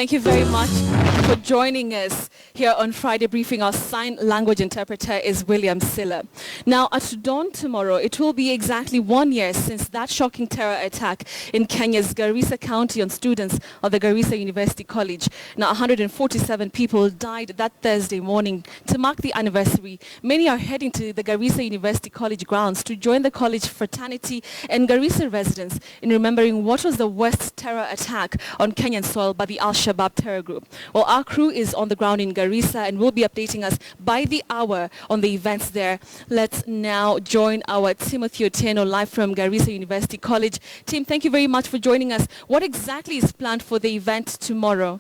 Thank you very much for joining us here on Friday Briefing. Our sign language interpreter is William Siller. Now, at dawn tomorrow, it will be exactly 1 year since that shocking terror attack in Kenya's Garissa County on students of the Garissa University College. Now, 147 people died that Thursday morning. To mark the anniversary, many are heading to the Garissa University College grounds to join the college fraternity and Garissa residents in remembering what was the worst terror attack on Kenyan soil by the Al-Shabaab terror group. Well, our crew is on the ground in Garissa and will be updating us by the hour on the events there. Let's now join our Timothy Otieno live from Garissa University College. Tim, thank you very much for joining us. What exactly is planned for the event tomorrow?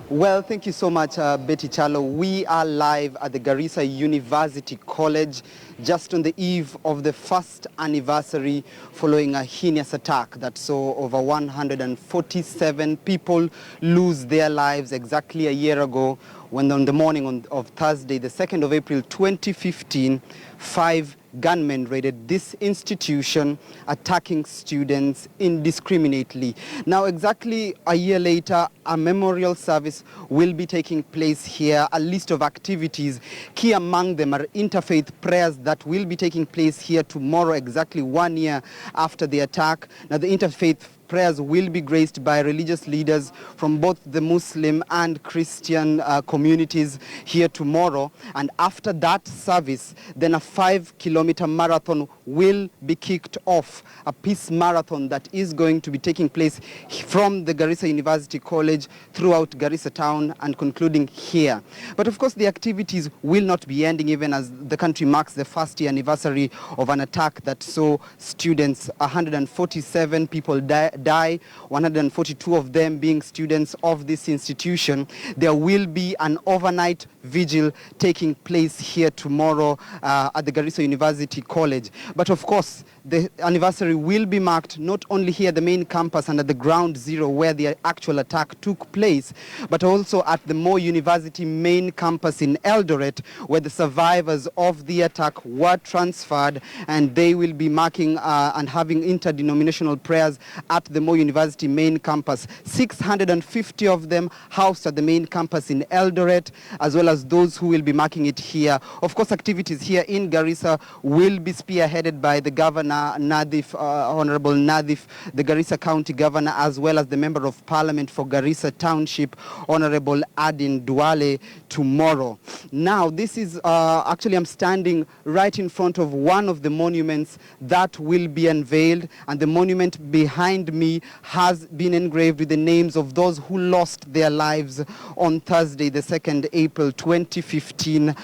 Well, thank you so much, Betty Chalo. We are live at the Garissa University College just on the eve of the first anniversary following a heinous attack that saw over 147 people lose their lives exactly a year ago when on the morning of Thursday, the 2nd of April 2015, 5 gunmen raided this institution, attacking students indiscriminately. Now, exactly a year later, a memorial service will be taking place here. A list of activities, key among them are interfaith prayers that will be taking place here tomorrow, exactly 1 year after the attack. Now, the interfaith prayers will be graced by religious leaders from both the Muslim and Christian communities here tomorrow. And after that service, then a 5-kilometer marathon will be kicked off, a peace marathon that is going to be taking place from the Garissa University College throughout Garissa town and concluding here. But of course, the activities will not be ending even as the country marks the first year anniversary of an attack that saw students, 147 people die, 142 of them being students of this institution. There will be an overnight vigil taking place here tomorrow at the Garissa University College. But of course, the anniversary will be marked not only here at the main campus and at the ground zero where the actual attack took place, but also at the Moi University main campus in Eldoret, where the survivors of the attack were transferred, and they will be marking and having interdenominational prayers at the Moi University main campus. 650 of them housed at the main campus in Eldoret, as well as those who will be marking it here. Of course, activities here in Garissa will be spearheaded by the Governor Nadif, Honorable Nadif, the Garissa County Governor, as well as the Member of Parliament for Garissa Township, Honorable Adin Duale, tomorrow. Now, this is actually, I'm standing right in front of one of the monuments that will be unveiled, and the monument behind me has been engraved with the names of those who lost their lives on Thursday, the 2nd April 2015,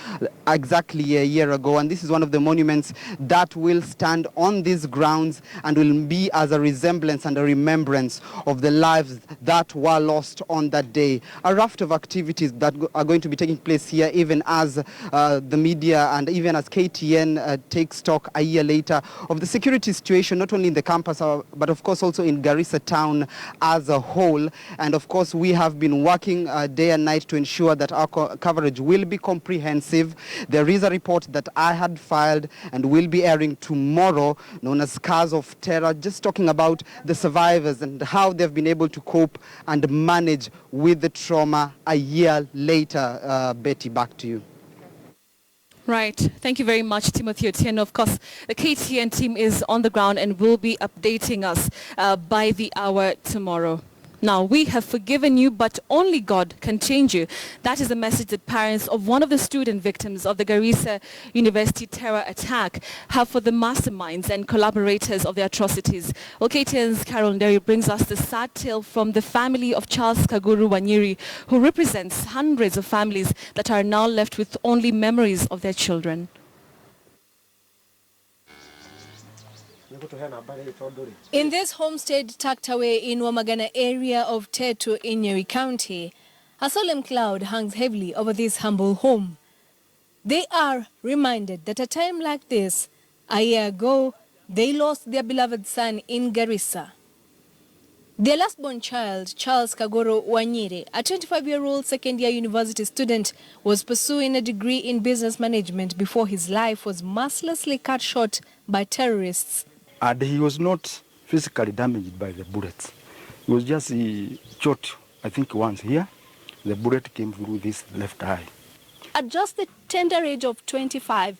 exactly a year ago. And this is one of the monuments that will stand on these grounds and will be as a resemblance and a remembrance of the lives that were lost on that day. A raft of activities that are going to be taking place here, even as the media and even as KTN takes stock a year later of the security situation, not only in the campus, but of course also in Garissa town as a whole. And of course, we have been working day and night to ensure that our coverage will be comprehensive. There is a report that I had filed and will be airing tomorrow, known as Scars of Terror, just talking about the survivors and how they've been able to cope and manage with the trauma a year later. Betty, back to you. Right. Thank you very much, Timothy Otieno. Of course, the KTN team is on the ground and will be updating us by the hour tomorrow. Now, we have forgiven you, but only God can change you. That is the message that parents of one of the student victims of the Garissa University terror attack have for the masterminds and collaborators of the atrocities. Well, KTN's Carol Nderi brings us the sad tale from the family of Charles Kaguru Wanyiri, who represents hundreds of families that are now left with only memories of their children. In this homestead tucked away in Wamagana area of Teto in Nyeri County, a solemn cloud hangs heavily over this humble home. They are reminded that a time like this, a year ago, they lost their beloved son in Garissa. Their last-born child, Charles Kaguru Wanyiri, a 25-year-old second-year university student, was pursuing a degree in business management before his life was mercilessly cut short by terrorists. And he was not physically damaged by the bullets. He was just shot, I think, once here. The bullet came through this left eye. At just the tender age of 25,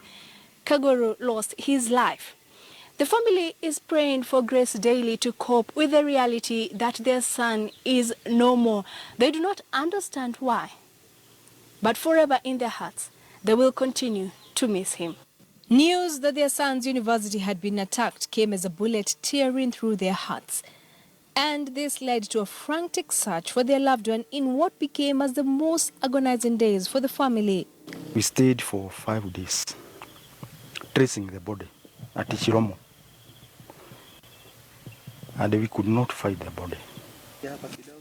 Kaguru lost his life. The family is praying for grace daily to cope with the reality that their son is no more. They do not understand why, but forever in their hearts, they will continue to miss him. News that their son's university had been attacked came as a bullet tearing through their hearts. And this led to a frantic search for their loved one in what became as the most agonizing days for the family. We stayed for 5 days, tracing the body at Ichiromo. And we could not find the body.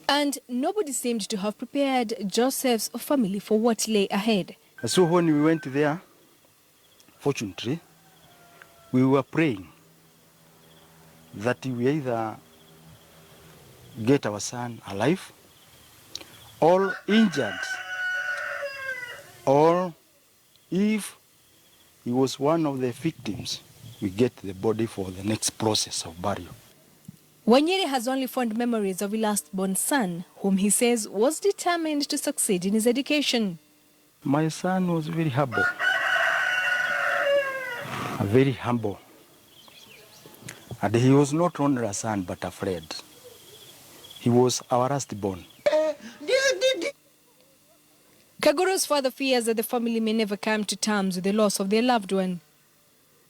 And nobody seemed to have prepared Joseph's family for what lay ahead. So when we went there, fortunately, we were praying that we either get our son alive or injured, or if he was one of the victims, we get the body for the next process of burial. Wanyiri has only fond memories of his last-born son, whom he says was determined to succeed in his education. My son was very humble. Very humble. And he was not only a son, but a friend. He was our last-born. Kaguru's father fears that the family may never come to terms with the loss of their loved one.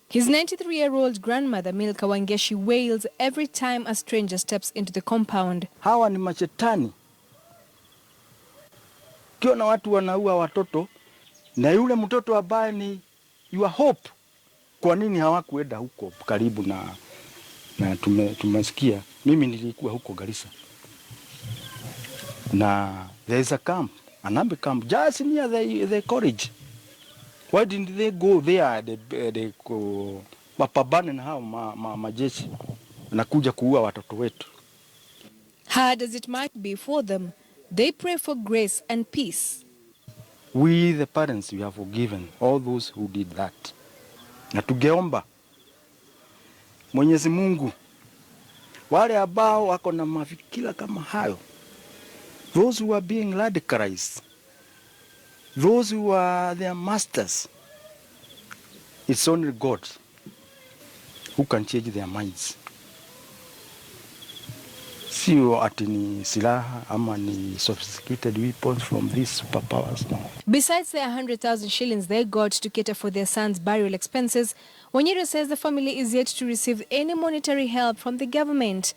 His 93-year-old grandmother, Milka Wangeshi, wails every time a stranger steps into the compound. Hawa ni machetani. Kiona watu wanaua watoto, na yule mtoto ambaye ni your hope. Kwa nini hawakuenda huko karibu na tumesikia? Mimi nilikuwa huko Garissa. Na there is a camp, an army camp, just near the college. Why didn't they go there? They wapambane na hao majeshi na kuja kuua watoto wetu. Hard as it might be for them, they pray for grace and peace. We, the parents, we have forgiven all those who did that. Na tugeomba Mwenyezi Mungu, wale ambao wako na mafikira kama hayo, those who are being radicalized, those who are their masters, it's only God who can change their minds. Sio ati ni silaha ama ni sophisticated weapons from these superpowers. No. Besides the 100,000 shillings they got to cater for their son's burial expenses, Wanyiri says the family is yet to receive any monetary help from the government.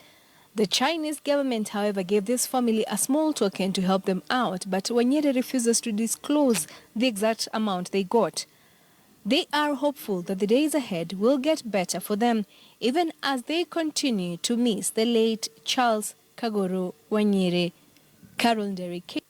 The Chinese government, however, gave this family a small token to help them out, but Wanyiri refuses to disclose the exact amount they got. They are hopeful that the days ahead will get better for them, even as they continue to miss the late Charles Kaguru Wanyiri. Nderi.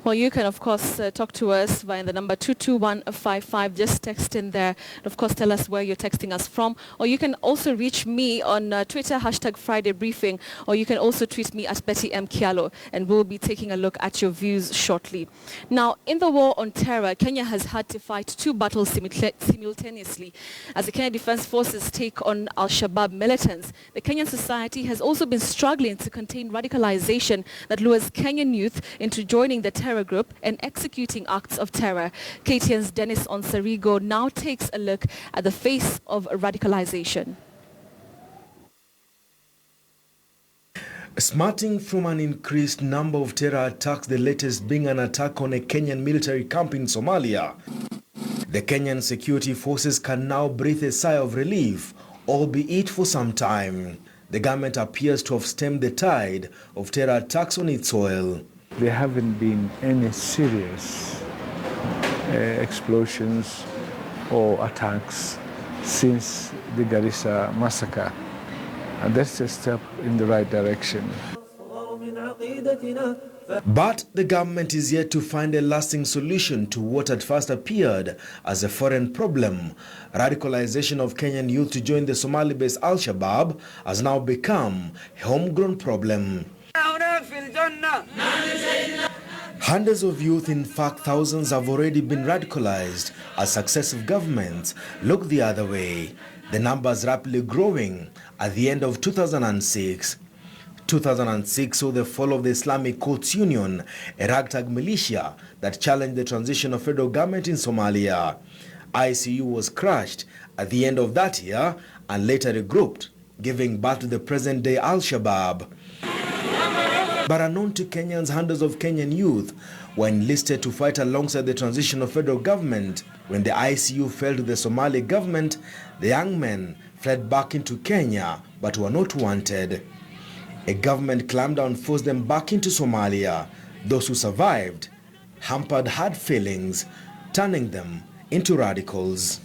Well, you can, of course, talk to us via the number 22155. Just text in there. And of course, tell us where you're texting us from. Or you can also reach me on Twitter, #FridayBriefing. Or you can also tweet me at Betty M. Kialo. And we'll be taking a look at your views shortly. Now, in the war on terror, Kenya has had to fight two battles simultaneously. As the Kenya Defense Forces take on Al-Shabaab militants, the Kenyan society has also been struggling to contain radicalization that lures Kenyan youth into joining the terror group and executing acts of terror. KTN's Dennis Onsarigo now takes a look at the face of radicalization. Smarting from an increased number of terror attacks, the latest being an attack on a Kenyan military camp in Somalia, the Kenyan security forces can now breathe a sigh of relief, albeit for some time. The government appears to have stemmed the tide of terror attacks on its soil. There haven't been any serious explosions or attacks since the Garissa massacre. And that's a step in the right direction. But the government is yet to find a lasting solution to what at first appeared as a foreign problem. Radicalization of Kenyan youth to join the Somali-based Al-Shabaab has now become a homegrown problem. Hundreds of youth, in fact thousands, have already been radicalized as successive governments look the other way. the numbers rapidly growing at the end of 2006. 2006 saw the fall of the Islamic Courts Union, a ragtag militia that challenged the transitional federal government in Somalia. ICU was crushed at the end of that year and later regrouped, giving birth to the present-day Al-Shabaab. But unknown to Kenyans, hundreds of Kenyan youth were enlisted to fight alongside the transitional federal government. When the ICU fell to the Somali government, the young men fled back into Kenya but were not wanted. A government clampdown forced them back into Somalia. Those who survived hampered hard feelings, turning them into radicals.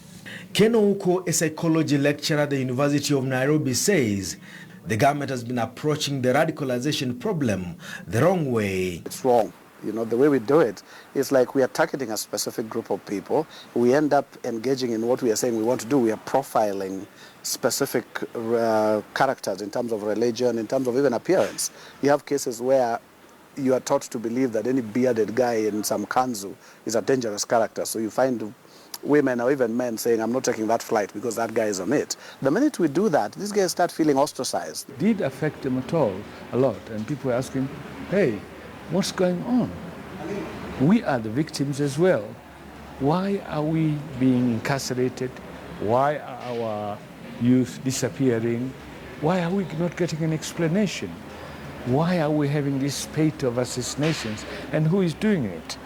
Ken Ouko, a psychology lecturer at the University of Nairobi, says the government has been approaching the radicalization problem the wrong way. It's wrong. You know, the way we do it is like we are targeting a specific group of people. We end up engaging in what we are saying we want to do. We are profiling specific characters in terms of religion, in terms of even appearance. You have cases where you are taught to believe that any bearded guy in some kanzu is a dangerous character. So you find women or even men saying, I'm not taking that flight because that guy is on it. The minute we do that, these guys start feeling ostracized. It did affect them at all, a lot. And people were asking, hey, what's going on? We are the victims as well. Why are we being incarcerated? Why are our youth disappearing? Why are we not getting an explanation? Why are we having this spate of assassinations? And who is doing it?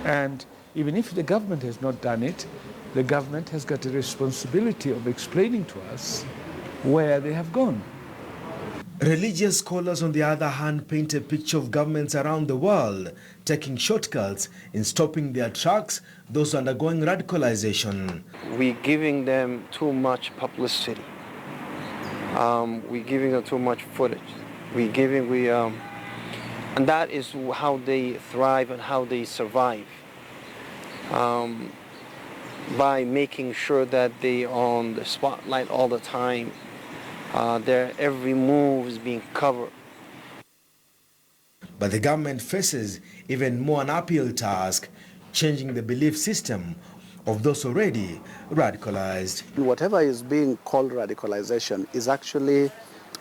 And even if the government has not done it, the government has got a responsibility of explaining to us where they have gone. Religious scholars, on the other hand, paint a picture of governments around the world taking shortcuts in stopping their tracks, those undergoing radicalization. We're giving them too much publicity. We're giving them too much footage. And that is how they thrive and how they survive. By making sure that they are on the spotlight all the time. Their every move is being covered. But the government faces even more an uphill task, changing the belief system of those already radicalized. Whatever is being called radicalization is actually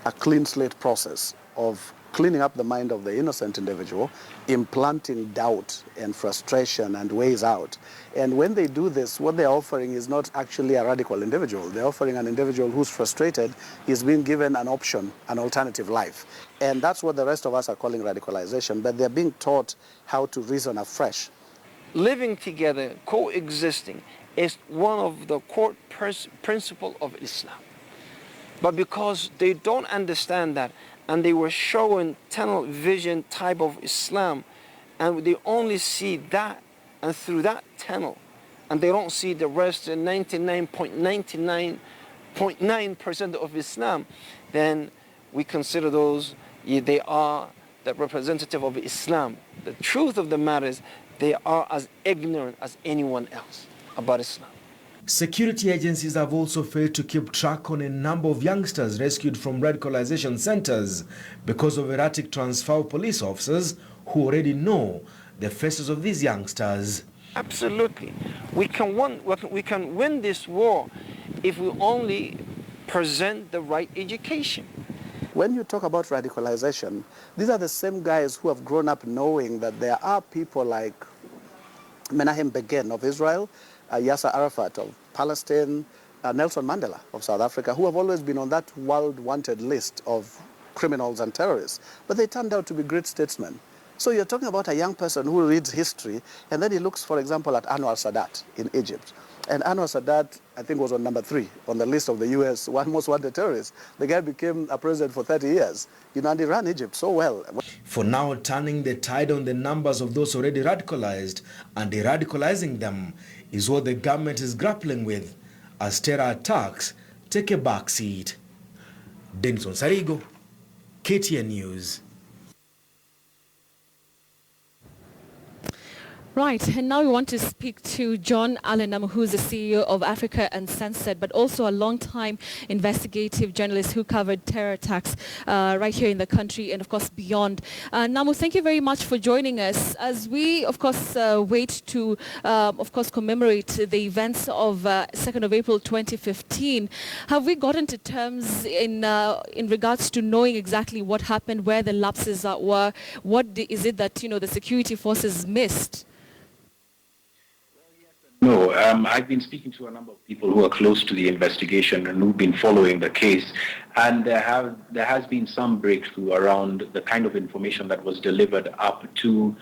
a clean slate process of cleaning up the mind of the innocent individual, implanting doubt and frustration and ways out. And when they do this, what they're offering is not actually a radical individual. They're offering an individual who's frustrated, is being given an option, an alternative life. And that's what the rest of us are calling radicalization, but they're being taught how to reason afresh. Living together, coexisting, is one of the core principles of Islam. But because they don't understand that, and they were showing tunnel vision type of Islam, and they only see that, and through that tunnel, and they don't see the rest, 99.99.9% of Islam, then we consider those, they are the representative of Islam. The truth of the matter is they are as ignorant as anyone else about Islam. Security agencies have also failed to keep track on a number of youngsters rescued from radicalization centers because of erratic transfer of police officers who already know the faces of these youngsters. Absolutely. We can win this war if we only present the right education. When you talk about radicalization, these are the same guys who have grown up knowing that there are people like Menahem Begin of Israel, Yasser Arafat of Palestine, Nelson Mandela of South Africa, who have always been on that world wanted list of criminals and terrorists. But they turned out to be great statesmen. So you're talking about a young person who reads history, and then he looks, for example, at Anwar Sadat in Egypt. And Anwar Sadat, I think, was on number 3 on the list of the U.S. most wanted terrorists. The guy became a president for 30 years. You know, and he ran Egypt so well. For now, turning the tide on the numbers of those already radicalized and de-radicalizing them is what the government is grappling with as terror attacks take a backseat. Denison Sarigo, KTN News. Right, and now we want to speak to John Allenham, who's the CEO of Africa Uncensored, but also a long-time investigative journalist who covered terror attacks right here in the country and, of course, beyond. Namu, thank you very much for joining us. As we, of course, wait to, of course, commemorate the events of 2nd of April 2015, have we gotten to terms in regards to knowing exactly what happened, where the lapses were? What is it that, the security forces missed? No, I've been speaking to a number of people who are close to the investigation and who've been following the case, and there has been some breakthrough around the kind of information that was delivered up to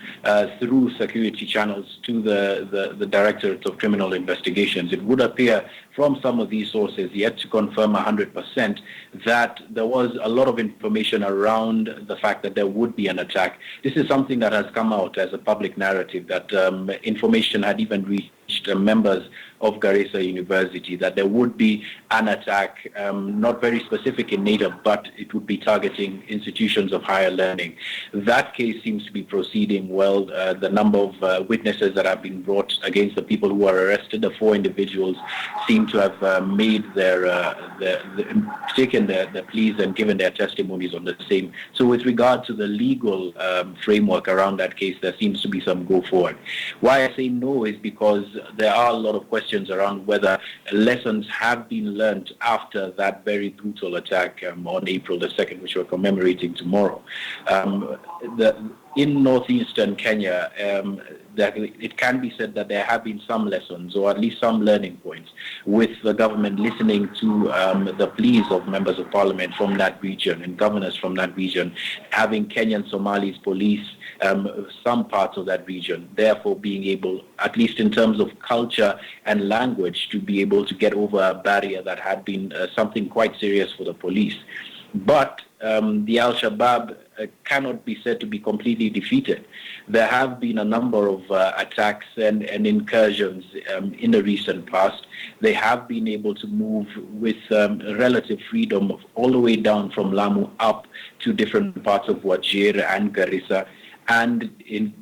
through security channels to the Directorate of Criminal Investigations. It would appear from some of these sources, yet to confirm 100%, that there was a lot of information around the fact that there would be an attack. This is something that has come out as a public narrative, that information had even reached members of Garissa University that there would be an attack, not very specific in nature, but it would be targeting institutions of higher learning. That case seems to be proceeding well. The number of witnesses that have been brought against the people who are arrested, the 4 individuals, seem to have made taken their pleas and given their testimonies on the same. So with regard to the legal framework around that case, there seems to be some go forward. Why I say no is because there are a lot of questions around whether lessons have been learned after that very brutal attack on April the 2nd, which we're commemorating tomorrow. In northeastern Kenya, it can be said that there have been some lessons, or at least some learning points, with the government listening to the pleas of members of parliament from that region and governors from that region, having Kenyan Somalis police some parts of that region, therefore being able, at least in terms of culture and language, to be able to get over a barrier that had been something quite serious for the police. But the Al-Shabaab cannot be said to be completely defeated. There have been a number of attacks and incursions in the recent past. They have been able to move with relative freedom all the way down from Lamu up to different parts of Wajir and Garissa. And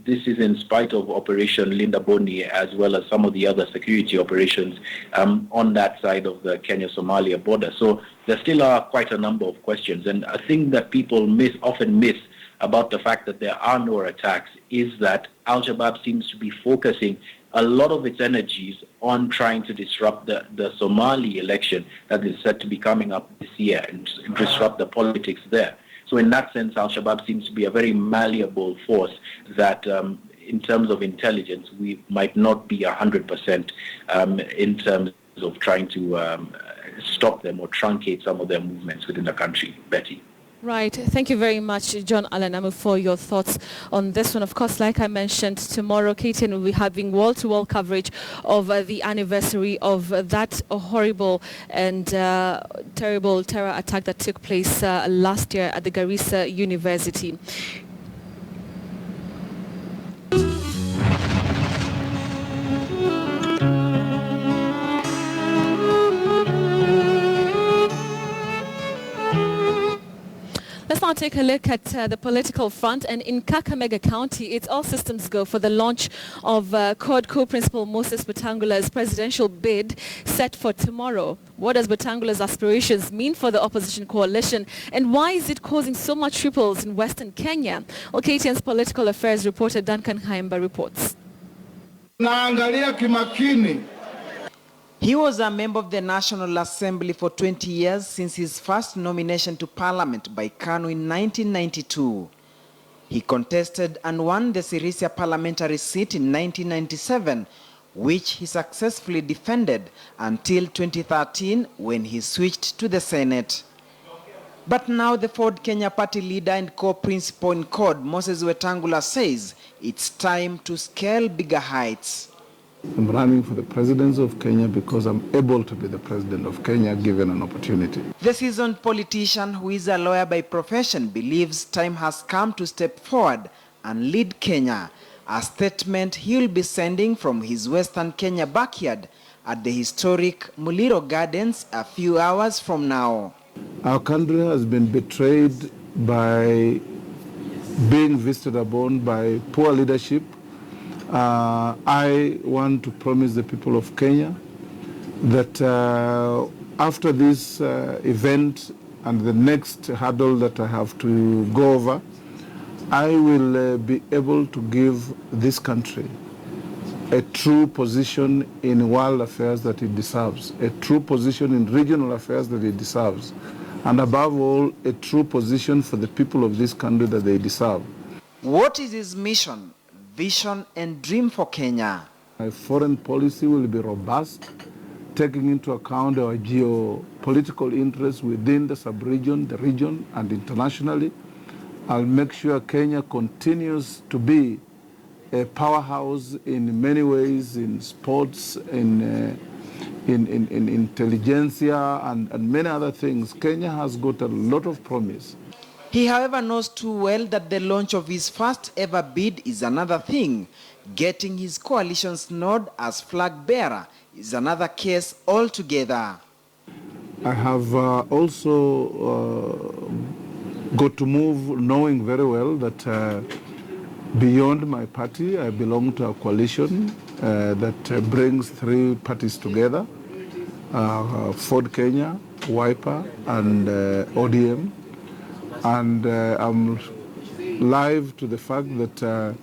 this is in spite of Operation Linda Boni, as well as some of the other security operations on that side of the Kenya-Somalia border. So there still are quite a number of questions. And a thing that people often miss about the fact that there are no attacks is that Al-Shabaab seems to be focusing a lot of its energies on trying to disrupt the Somali election that is set to be coming up this year and disrupt the politics there. So in that sense, Al-Shabaab seems to be a very malleable force that, in terms of intelligence, we might not be 100% in terms of trying to stop them or truncate some of their movements within the country. Betty. Right. Thank you very much, John Allenham, for your thoughts on this one. Of course, like I mentioned, tomorrow KTN will be having wall-to-wall coverage of the anniversary of that horrible and terrible terror attack that took place last year at the Garissa University. Let's now take a look at the political front, and in Kakamega County, it's all systems go for the launch of CORD co-principal Moses Wetangula's presidential bid set for tomorrow. What does Wetangula's aspirations mean for the opposition coalition, and why is it causing so much ripples in Western Kenya? Well, KTN's political affairs reporter Duncan Haimba reports. Naangalia kimakini. He was a member of the National Assembly for 20 years since his first nomination to Parliament by KANU in 1992. He contested and won the Sirisia parliamentary seat in 1997, which he successfully defended until 2013 when he switched to the Senate. But now the Ford Kenya party leader and co-principal in CORD, Moses Wetangula, says it's time to scale bigger heights. I'm running for the presidency of Kenya because I'm able to be the president of Kenya given an opportunity. The seasoned politician, who is a lawyer by profession, believes time has come to step forward and lead Kenya, a statement he'll be sending from his Western Kenya backyard at the historic Muliro Gardens a few hours from now. Our country has been betrayed by being visited upon by poor leadership, I want to promise the people of Kenya that after this event and the next hurdle that I have to go over, I will be able to give this country a true position in world affairs that it deserves, a true position in regional affairs that it deserves, and above all, a true position for the people of this country that they deserve. What is his mission, vision, and dream for Kenya? My foreign policy will be robust, taking into account our geopolitical interests within the sub-region, the region, and internationally. I'll make sure Kenya continues to be a powerhouse in many ways, in sports, in intelligentsia, and many other things. Kenya has got a lot of promise. He, however, knows too well that the launch of his first ever bid is another thing. Getting his coalition's nod as flag bearer is another case altogether. I have also got to move knowing very well that beyond my party, I belong to a coalition that brings three parties together, Ford Kenya, Wiper, and ODM. And I'm live to the fact that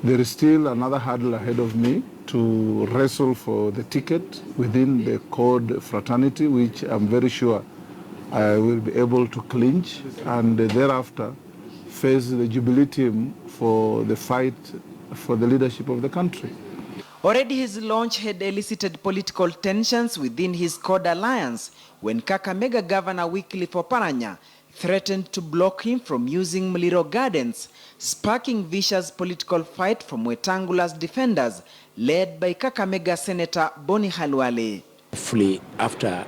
there is still another hurdle ahead of me to wrestle for the ticket within the CORD fraternity, which I'm very sure I will be able to clinch, and thereafter face the Jubilee team for the fight for the leadership of the country. Already his launch had elicited political tensions within his CORD alliance when Kakamega Governor Wycliffe Oparanya threatened to block him from using Muliro Gardens, sparking vicious political fight from Wetangula's defenders, led by Kakamega Senator Boni Halwale. Hopefully, after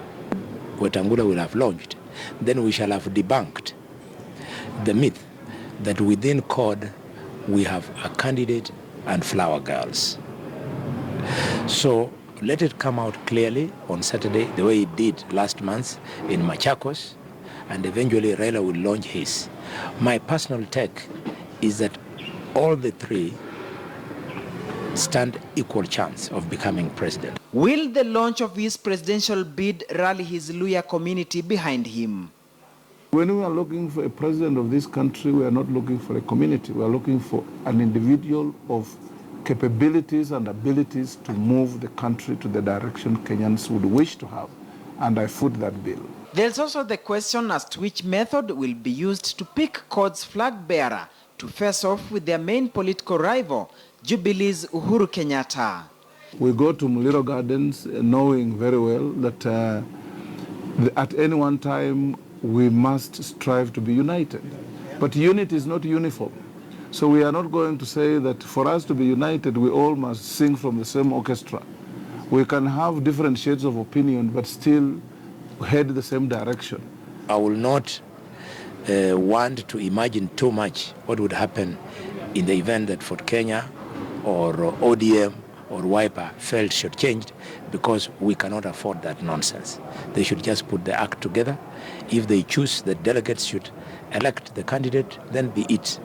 Wetangula will have launched, then we shall have debunked the myth that within CORD we have a candidate and flower girls. So let it come out clearly on Saturday, the way it did last month in Machakos, and eventually Raila will launch his. My personal take is that all the three stand equal chance of becoming president. Will the launch of his presidential bid rally his Luya community behind him? When we are looking for a president of this country, we are not looking for a community. We are looking for an individual of capabilities and abilities to move the country to the direction Kenyans would wish to have. And I foot that bill. There's also the question as to which method will be used to pick CORD's flag bearer to face off with their main political rival, Jubilee's Uhuru Kenyatta. We go to Muliro Gardens knowing very well that at any one time we must strive to be united. But unity is not uniform. So we are not going to say that for us to be united, we all must sing from the same orchestra. We can have different shades of opinion, but still head the same direction. I will not want to imagine too much what would happen in the event that Ford Kenya or ODM or Wiper felt shortchanged, because we cannot afford that nonsense. They should just put the act together. If they choose the delegates should elect the candidate, then be it.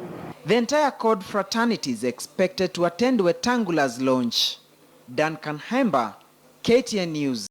The entire CORD fraternity is expected to attend Wetangula's launch. Duncan Hemba, KTN News.